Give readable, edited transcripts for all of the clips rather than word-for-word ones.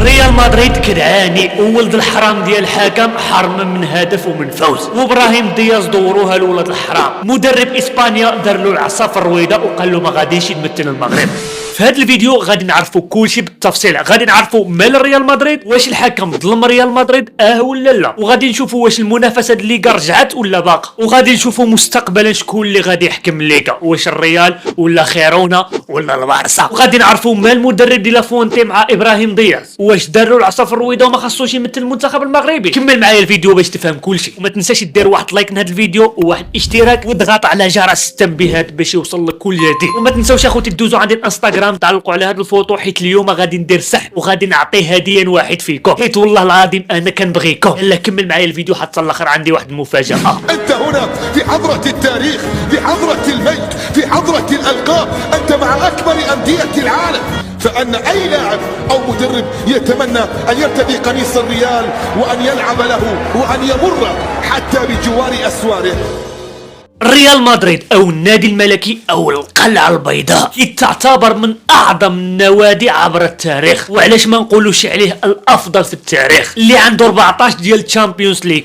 ريال مدريد كدعاني وولد الحرام ديال الحكم حرم من هدف ومن فوز، وابراهيم دياز دوروها لولد الحرام. مدرب اسبانيا دار له العصا في الرويضه وقال له ما غاديش يمثل المغرب. في هذا الفيديو غادي نعرفوا كلشي بالتفصيل، غادي نعرفوا مال ريال مدريد، واش الحكم ظلم ريال مدريد ولا لا، وغادي نشوفوا واش المنافسه د الليغا رجعت ولا باقا، وغادي نشوفوا مستقبلا شكون اللي غادي يحكم الليغا، واش الريال ولا خيرونا ولا البارسا، وغادي نعرفوا مال المدرب ديال فونتي مع ابراهيم دياز، واش دار له العصا في الرويضه وما خاصوش يمثل المنتخب المغربي. كمل معايا الفيديو باش تفهم كلشي، وما تنساش دير واحد لايك لهذا الفيديو وواحد اشتراك وضغط على جرس التنبيهات باش يوصل لك كل جديد. وما تنساوش اخوتي تدوزوا عندي الانستغرام تعلقوا على هذه الفوطو، حيت اليوم غادي ندير سحب وغادي نعطي هديه واحد فيكم، حيت والله العظيم انا كنبغيكم. يلا كمل معايا الفيديو حتى الاخر، عندي واحد المفاجاه. انت هنا في حضره التاريخ، في حضره المجد، في حضره الالقاب، انت مع اكبر انديه العالم. فان اي لاعب او مدرب يتمنى ان يرتدي قميص الريال وان يلعب له وان يمر حتى بجوار اسواره. ريال مدريد او النادي الملكي او القلعه البيضاء تعتبر من اعظم النوادي عبر التاريخ، وعلاش ما نقولوش عليه الافضل في التاريخ، اللي عنده 14 ديال الشامبيونز ليغ،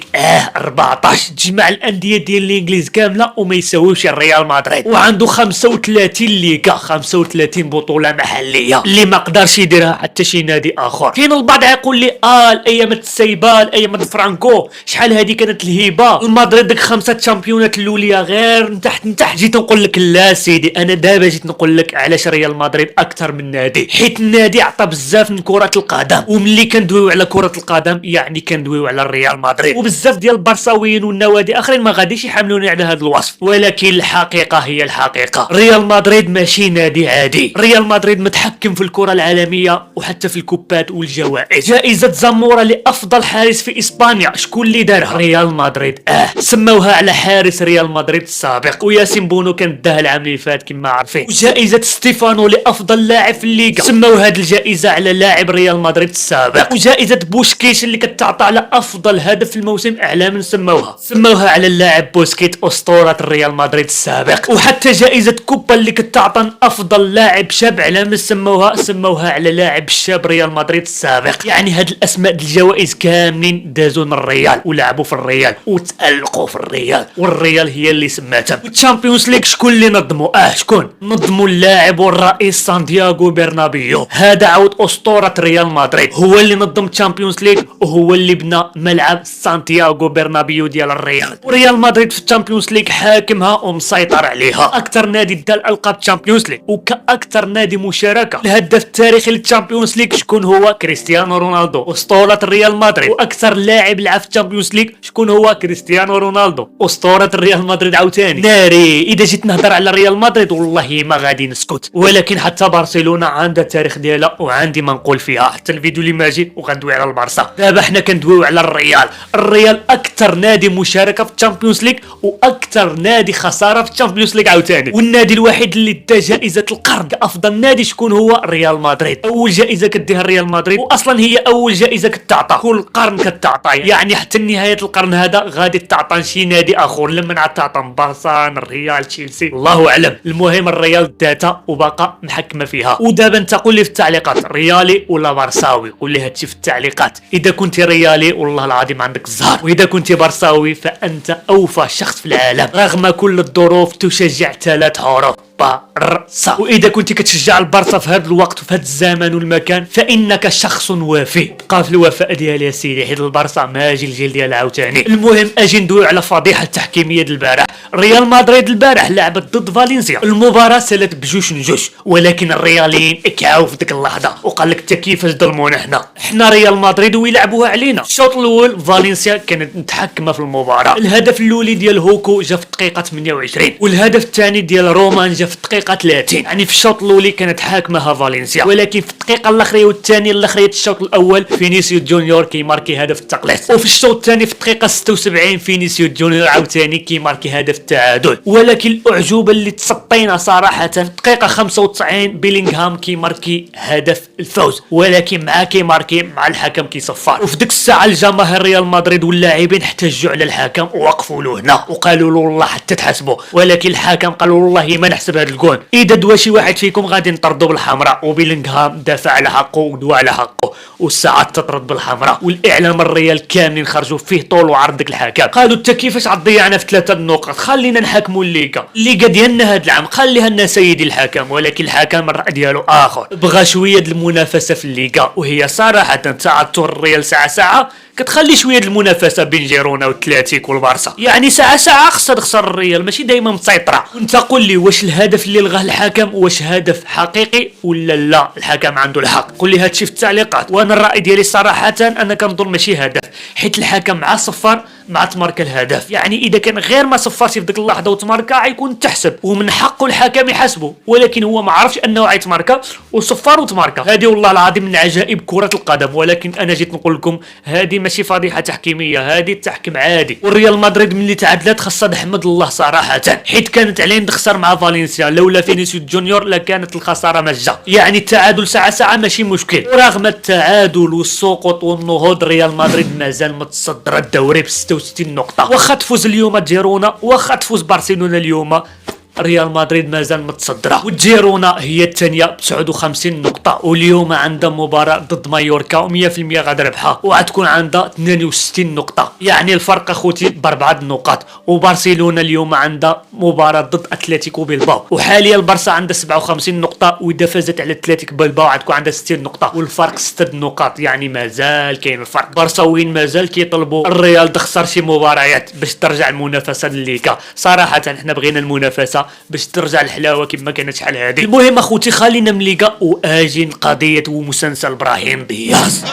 14 تجمع الانديه ديال الانجليز كامله وما يساويوش الريال مدريد، وعنده 35 ليغا، 35 بطوله محليه اللي ما قدرش يديرها حتى شي نادي اخر. كاين البعض يقول لي الايام السيبال ايام فرانكو شحال هذه كانت الهبه، المدريد ديك 5 تشامبيونات الاوليه غير من تحت جيت نقول لك لا سيدي، انا دابا جيت نقول لك علاش ريال مدريد اكثر من نادي، حيت النادي عطى بزاف من كره القدم، وملي كندويو على كره القدم يعني كندويو على الريال مدريد، وبزاف ديال البرساويين والنوادي اخرين ما غاديش يحملوني على هذا الوصف، ولكن الحقيقه هي الحقيقه، ريال مدريد ماشي نادي عادي، ريال مدريد متحكم في الكره العالميه وحتى في الكوبات والجوائز. جائزه زامورا لافضل حارس في اسبانيا شكون اللي دارها؟ ريال مدريد. سموها على حارس ريال مدريد السابق، وياسين بونو كان داها العام اللي فات كما عارفين. وجائزه ستيفانو لافضل لاعب في الليغا، سموا هذه الجائزه على لاعب ريال مدريد السابق. وجائزه بوسكيت اللي كتعطى على افضل هدف في الموسم اعلاميا سموها على اللاعب بوسكيت اسطوره ريال مدريد السابق. وحتى جائزه كوبا اللي كتعطى افضل لاعب شاب اعلاميا سموها على لاعب الشاب ريال مدريد السابق. يعني هاد الاسماء ديال الجوائز كاملين دازوا من الريال ولعبوا في الريال وتالقوا في الريال، والريال هي اللي سماتها. والتشامبيونز ليغ شكون اللي نظموا؟ شكون نظموا؟ اللاعب والرئيس سانتياغو برنابيو، هذا عود اسطوره ريال مدريد، هو اللي نظم التشامبيونز ليغ وهو اللي بنى ملعب سانتياغو برنابيو ديال الريال. وريال مدريد في التشامبيونز ليغ حاكمها ومسيطر عليها، اكثر نادي دار القاب التشامبيونز ليغ، وكاكثر نادي مشاركه. الهداف التاريخي للتشامبيونز ليغ شكون هو؟ كريستيانو رونالدو اسطوره ريال مدريد. واكثر لاعب لعب في التشامبيونز ليغ شكون هو؟ كريستيانو رونالدو اسطوره ريال مدريد عاوتاني. ناري اذا جيت نهضر على ريال مدريد والله ما غادي نسكت، ولكن حتى برشلونه عندها التاريخ ديالها وعندي ما نقول فيها. حتى الفيديو اللي ماجي وغندوي على البارسا، دابا حنا كندويو على الريال اكثر نادي مشاركه في الشامبيونز ليغ واكثر نادي خساره في الشامبيونز ليغ عاوتاني. والنادي الوحيد اللي دا جائزه القرن كافضل نادي شكون هو؟ ريال مدريد. اول جائزه كديها ريال مدريد، واصلا هي اول جائزه كتعطى كل قرن كتعطى، يعني حتى نهايه القرن هذا غادي تعطى شي نادي اخر، لما تعطى بارسا الريال تشيلسي الله اعلم. المهم الريال داتا وبقى محكمه فيها. ودابا انت قول لي في التعليقات ريالي ولا بارساوي، قول لي هادشي في التعليقات. اذا كنت ريالي والله العظيم عندك الزهر، واذا كنت بارساوي فانت اوفى شخص في العالم، رغم كل الظروف تشجع 3 حروف بارسا. واذا كنت كتشجع البارسا في هذا الوقت وفي هذا الزمان والمكان فانك شخص وافي. بقى في الوفاء ديالي يا سيدي، حيت البارسا ماجي الجيل ديالها عاوتاني. المهم اجي ندوي على فضيحه التحكيميه ديال البارح. ريال مدريد البارح لعبت ضد فالنسيا، المباراه سالت بجوج نجوج، ولكن الرياليين كعاو في ديك اللحظه وقال لك انت كيفاش ظلمونا حنا ريال مدريد ويلعبوها علينا. الشوط الاول فالنسيا كانت متحكمه في المباراه، الهدف الاولي ديال هوكو جا في الدقيقه 28 والهدف الثاني ديال رومان جا في الدقيقه 30. يعني في الشوط الاولي كانت حاكمها فالنسيا، ولكن في الدقيقه الاخريه والثانيه الاخريه الشوط الاول فينيسيوس جونيور كيماركي هدف التقليص، وفي الشوط الثاني في الدقيقه 76 فينيسيوس جونيور عاوتاني كيماركي هدف التعادل. ولكن الاعجوبه اللي تسطينا صراحه في الدقيقه 95 بيلينغهام كيماركي هدف الفوز، ولكن مع كيماركي التحكيم مع الحكم كيصفر. وفي ديك الساعه الجماهير ريال مدريد واللاعبين احتجوا على الحكم ووقفوا له هنا وقالوا له والله حتى تحسبوا، ولكن الحكم قال والله ما نحسب هذا الجون، اذا دوا شي واحد فيكم غادي نطردوا بالحمراء. وبيلينغهام دافع على حقه ودوا على حقه والساعه تطرد بالحمراء. والاعلام الريال كاملين خرجوا فيه طول وعرض ديك الحكم، قالوا انت كيفاش غتضيعنا في 3 نقط، خلينا نحكموا الليغا ديالنا هذا العام، خليها لنا سيدي الحكم. ولكن الحكم الراي ديالو اخر، بغى شويه المنافسه في الليغا، وهي صراحه تعثر الريال ساعه كتخلي شويه المنافسه بين جيرونا والاتليتيك والبارسا. يعني ساعه خسر الريال ماشي دائما مسيطره. وانت قول لي واش الهدف اللي لغاه الحكم واش هدف حقيقي ولا لا الحكم عنده الحق؟ قول لي هادشي في التعليقات. وانا الراي ديالي صراحه انا كنظن ماشي هدف، حيت الحكم مع صفر مع تماركا الهدف. يعني اذا كان غير ما صفرتي في ديك اللحظه وتماركا غيكون تحسب ومن حقه الحكم يحاسبه، ولكن هو ما عرفش انه غيتماركا وصفر وتماركا. هذه والله العظيم من عجائب كره القدم. ولكن انا جيت نقول لكم هذه ماشي فضيحه تحكيميه، هذه التحكيم عادي. والريال مدريد ملي تعادلات خاصها تحمد الله صراحه، حيت كانت عليه تخسر مع فالنسيا، لولا فينيسيوس جونيور لكانت الخساره مجه. يعني التعادل ساعه ماشي مشكل. ورغم التعادل والسقوط والنهوض ريال مدريد مازال متصدر الدوري ب 66 نقطه. واخا تفوز اليوم جيرونا، واخا تفوز برشلونه اليوم، ريال مدريد مازال متصدره. وجيرونا هي الثانيه ب 59 نقطه، واليوم عندها مباراه ضد مايوركا و100% غادي ربحها، وغتكون عندها 62 نقطه. يعني الفرق اخوتي ب4 نقاط. وبرشلونه اليوم عندها مباراه ضد اتلتيكو بلباو، وحاليا البارسا عندها 57 نقطه، واذا فازت على اتلتيك بلباو غتكون عندها 60 نقطه، والفرق 6 نقاط. يعني مازال كاين الفرق. برشاويين مازال كيطلبوا الريال تخسر شي مباريات باش ترجع المنافسه للليغا. صراحه حنا بغينا المنافسه باش ترجع الحلاوه كما كانت شحال هذه. المهم اخوتي خلينا من ليغا واجي قضيه ومسلسل ابراهيم دياز.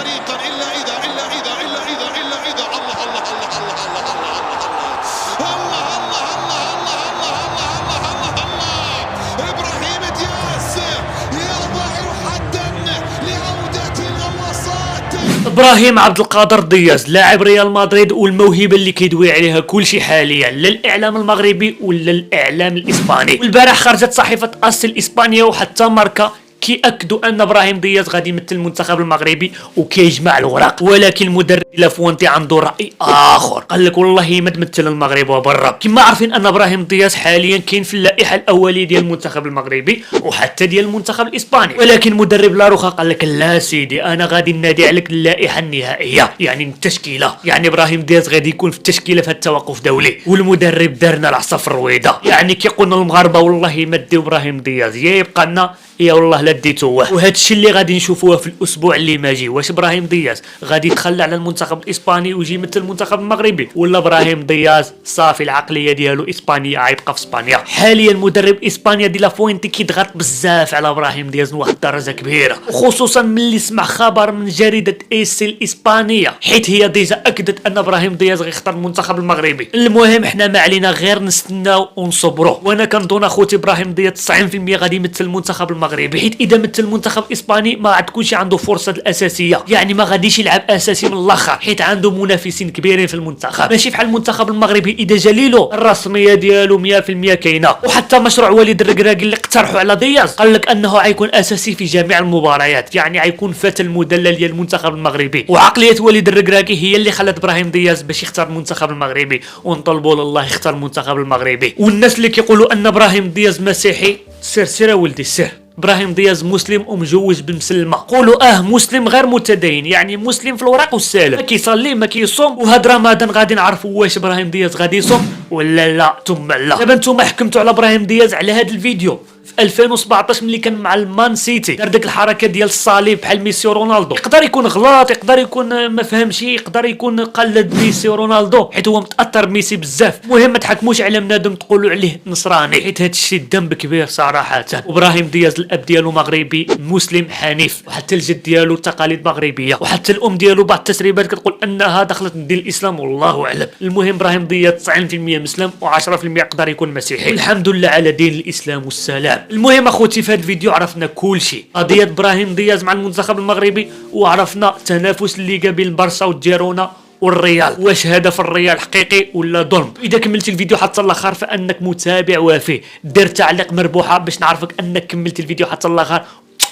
ابراهيم عبد القادر دياز لاعب ريال مدريد، والموهبه اللي كيدوي عليها كل شيء حاليا، لا الاعلام المغربي ولا الاعلام الاسباني. والبارح خرجت صحيفه اس الاسبانيه وحتى ماركا كيأكدوا ان ابراهيم دياز غادي يمثل المنتخب المغربي وكيجمع الوراق. ولكن المدرب لافوانتي عنده راي اخر، قال لك والله ما تمثل المغرب وبرا. كما عارفين ان ابراهيم دياز حاليا كاين في اللائحه الاوليه ديال المنتخب المغربي وحتى ديال المنتخب الاسباني، ولكن مدرب لاروخا قال لك لا سيدي انا غادي نادي عليك اللائحه النهائيه، يعني التشكيله. يعني ابراهيم دياز غادي يكون في التشكيله في التوقف الدولي، والمدرب دارنا العصا في الرويضه. يعني كيقولنا المغاربه والله ما ديو ابراهيم دياز، يا يبقى لنا يا والله لا ديتوه. وهذا الشيء اللي غادي نشوفوه في الاسبوع اللي ماجي، واش ابراهيم دياز غادي يتخلى على المنتخب الاسباني ويجي يمثل المنتخب المغربي، ولا ابراهيم دياز صافي العقليه ديالو اسبانيا غيبقى في اسبانيا. حاليا مدرب اسبانيا دي لافوينتي كيضغط بزاف على ابراهيم دياز لواحد الدرجه كبيره، وخصوصا ملي سمع خبر من جريده اس الاسبانيه، حيت هي ديجا اكدت ان ابراهيم دياز غيختار المنتخب المغربي. المهم حنا ما علينا غير نستناو ونصبروا. وانا كنظن اخوتي ابراهيم دياز 90% غادي يمثل المنتخب المغربي، حيت اذا مثل المنتخب الاسباني ما غتكونش عنده فرصه الاساسيه، يعني ما غاديش يلعب اساسي من الاخر، حيت عنده منافسين كبيرين في المنتخب، ماشي بحال المنتخب المغربي اذا جاليلو الرسميه ديالو 100% كاينه. وحتى مشروع وليد الركراكي اللي اقترحوا على دياز قال لك انه غيكون اساسي في جميع المباريات، يعني غيكون فتى المدلل ديال المنتخب المغربي. وعقليه وليد الركراكي هي اللي خلات ابراهيم دياز باش يختار المنتخب المغربي، ونطلبوا لله يختار المنتخب المغربي. والناس اللي كيقولوا ان ابراهيم دياز مسيحي، سير ولدي سير، ابراهيم دياز مسلم ومجوج بمسلمه. قولوا مسلم غير متدين، يعني مسلم في الوراق والسالم، ما كيصلي ما كيصوم. وهاد رمضان غادي نعرفوا واش ابراهيم دياز غادي يصوم ولا لا. ثم لا دابا نتوما حكمتوا على ابراهيم دياز على هاد الفيديو في 2017 ملي كان مع المان سيتي، دار ديك الحركه ديال الصليب بحال ميسي ورونالدو. يقدر يكون غلط، يقدر يكون ما فهمش، يقدر يكون قلد ميسي ورونالدو حيت هو متاثر بميسي بزاف. المهم ما تحكموش على بنادم تقولوا عليه نصراني، حيت هاد الشيء ذنب كبير صراحه. وابراهيم دياز الاب ديالو مغربي مسلم حنيف، وحتى الجد ديالو تقاليد مغربيه، وحتى الام ديالو بعض التسريبات كتقول انها دخلت من دين الاسلام والله اعلم. المهم ابراهيم دياز 90% مسلم و10% يقدر يكون مسيحي، والحمد لله على دين الاسلام والسلام. المهم اخوتي في هذا الفيديو عرفنا كل شيء، قضيه ابراهيم دياز مع المنتخب المغربي، وعرفنا تنافس الليغا بين البارسا والجيرونا والريال، واش هدف الريال حقيقي ولا ظلم. اذا كملتي الفيديو حتى الاخر فانك متابع وافي، دير تعليق مربوحه باش نعرفك انك كملتي الفيديو حتى الاخر،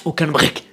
وكنبغيك.